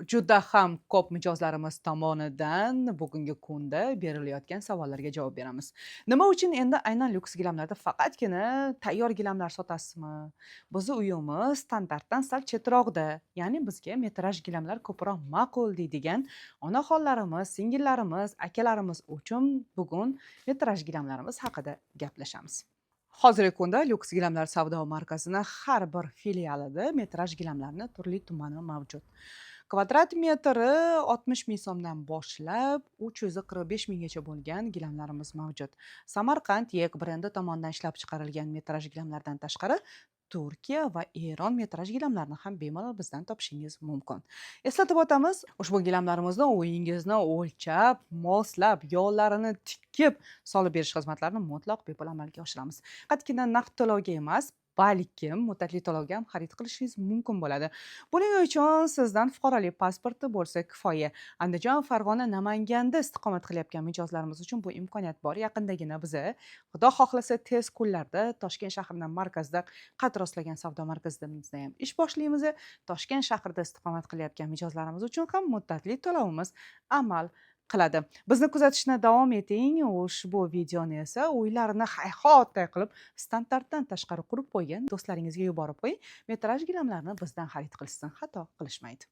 Juda ham ko'p mijozlarimiz tomonidan bugungi kunda berilayotgan savollarga javob beramiz. Nima uchun endi aynan lyuks gilamlarda faqatgina tayyor gilamlar sotasizmi? Bizni uyimiz standartdan sal chetroqda, ya'ni bizga metraj gilamlar ko'proq ma'qul deydigan onaxonlarimiz, singillarimiz, akalarimiz uchun bugun metraj gilamlarimiz haqida gaplashamiz. Hozirgi kunda lyuks gilamlar savdo markazini har bir filialida metraj gilamlarni turli-tumani mavjud. Kvadrat metri 60 ming so'mdan boshlab 345 minggacha bo'lgan gilamlarimiz mavjud. Samarqand YEK brendi tomonidan ishlab chiqarilgan metraj gilamlardan tashqari Turkiya va Eron metraj gilamlarini ham bemalol bizdan topishingiz mumkin. Eslatib o'tamiz, ushbu gilamlarimizni uyingizni o'lchab, moslab, yo'llarini tikib solib berish xizmatlarini mutlaq bepul amalga oshiramiz. Faqatgina naqd to'lovga emas, balkim muddatli to'lovga ham xarid qilishingiz mumkin bo'ladi. Buning uchun sizdan fuqarolik pasporti bo'lsa kifoya. Andijon, Farg'ona, Namanganda istiqomat qilayotgan mijozlarimiz uchun bu imkoniyat bor. Yaqindagina biza, Xudo xohlasa tez kunlarda Toshkent shahrining markazida qad rostlagan savdo markazimizda ham ish boshlaymiz. Toshkent shahrida istiqomat qilayotgan mijozlarimiz uchun ham muddatli to'lovimiz amal qiladi. Bizni kuzatishni davom eting. Ushbu videoni esa uylarini hayhotday qilib standartdan tashqari qurib qo'ygan do'stlaringizga yuborib qo'ying. Metraj gilamlarni bizdan xarid qilishsin, xato qilishmaydi.